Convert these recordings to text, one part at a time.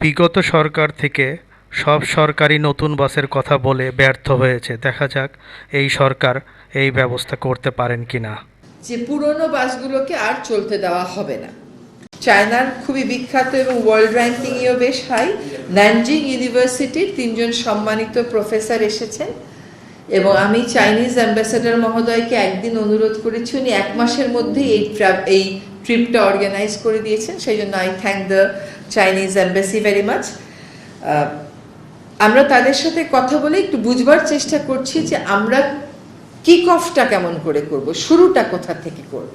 বিগত সরকার থেকে সব সরকারই নতুন বাসের কথা বলে ব্যর্থ হয়েছে। দেখা যাক এই সরকার এই ব্যবস্থা করতে পারেন কিনা। যে পুরনো বাসগুলোকে আর চলতে দেওয়া হবে না। চায়নার খুবই বিখ্যাত এবং ওয়ার্ল্ড র্যাঙ্কিংয়েও বেশ হাই ন্যানজিং ইউনিভার্সিটির 3জন সম্মানিত প্রফেসর এসেছেন এবং আমি চাইনিজ অ্যাম্বাসেডর মহোদয়কে একদিন অনুরোধ করেছি, উনি 1 মাসের মধ্যে এই ট্রিপটা অর্গানাইজ করে দিয়েছেন। সেই জন্য I thank the Chinese embassy very much. আমরা তাদের সাথে কথা বলে একটু বুঝবার চেষ্টা করছি যে আমরা কিক অফটা কেমন করে করব, শুরুটা কোথা থেকে করব।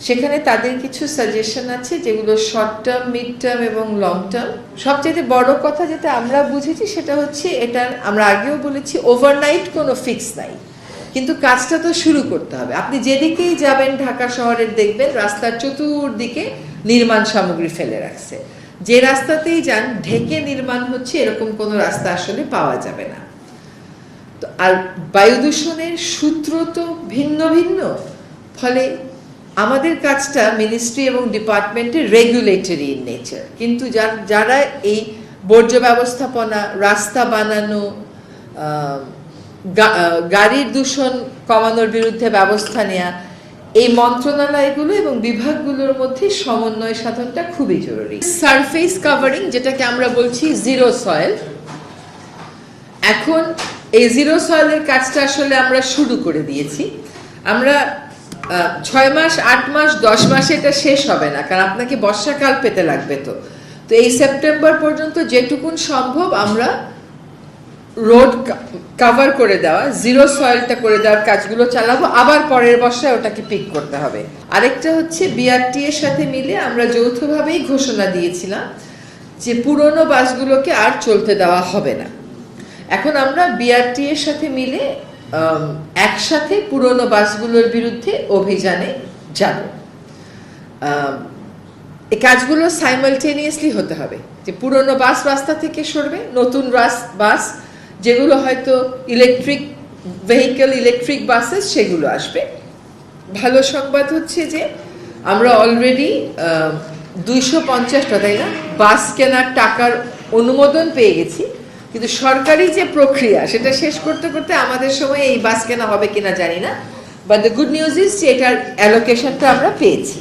সেখানে তাদের কিছু সাজেশন আছে যেগুলো শর্ট টার্ম, মিড টার্ম এবং লং টার্ম। সবচেয়ে বড় কথা যেটা আমরা বুঝেছি সেটা হচ্ছে, এটার আমরা আগেও বলেছি ওভারনাইট কোনো ফিক্স নাই, কিন্তু কাজটা তো শুরু করতে হবে। আপনি যেদিকেই যাবেন ঢাকা শহরের দেখবেন রাস্তার চতুর্দিকে নির্মাণ সামগ্রী ফেলে রাখছে। যে রাস্তাতেই যান ঢেকে নির্মাণ হচ্ছে এরকম কোনো রাস্তা আসলে পাওয়া যাবে না। তো আর বায়ু দূষণের সূত্র তো ভিন্ন ভিন্ন, ফলে আমাদের কাজটা মিনিস্ট্রি এবং ডিপার্টমেন্টের রেগুলেটরি ইন নেচার, কিন্তু যারা এই বর্জ্য ব্যবস্থাপনা, রাস্তা বানানো, গাড়ির দূষণ কমানোর বিরুদ্ধে ব্যবস্থা নেওয়া, এই মন্ত্রণালয়গুলো এবং বিভাগগুলোর মধ্যে সমন্বয় সাধনটা খুবই জরুরি। সারফেস কাভারিং, যেটাকে আমরা বলছি জিরো সয়েল, এখন এই জিরো সয়েলের কাজটা আসলে আমরা শুরু করে দিয়েছি। আমরা 6 মাস, 8 মাস, 10 মাসে এটা শেষ হবে না, কারণ আপনাকে বর্ষাকাল পেতে লাগবে। তো এই সেপ্টেম্বর পর্যন্ত যেটুকুন সম্ভব আমরা রোড কাভার করে দেওয়া, জিরো সয়েলটা করে দেওয়ার কাজগুলো চালাবো। আবার পরের বর্ষায় ওটাকে পিক করতে হবে। আরেকটা হচ্ছে বিআরটি এর সাথে মিলে আমরা যৌথভাবেই ঘোষণা দিয়েছিলাম যে পুরনো বাসগুলোকে আর চলতে দেওয়া হবে না। এখন আমরা বিআরটি এর সাথে মিলে একসাথে পুরনো বাসগুলোর বিরুদ্ধে অভিযানে যাব। এই কাজগুলো সাইমালটেনিয়াসলি হতে হবে, যে পুরনো বাস রাস্তা থেকে সরবে, নতুন বাস যেগুলো হয়তো ইলেকট্রিক ভেহিকেল, ইলেকট্রিক বাসেস, সেগুলো আসবে। ভালো সংবাদ হচ্ছে যে আমরা অলরেডি 250টা, তাই না, বাস কেনার টাকার অনুমোদন পেয়ে গেছি, কিন্তু সরকারি যে প্রক্রিয়া সেটা শেষ করতে করতে আমাদের সময় এই বাস কেনা হবে কিনা জানি না। But the good news is যে এটার অ্যালোকেশনটা আমরা পেয়েছি।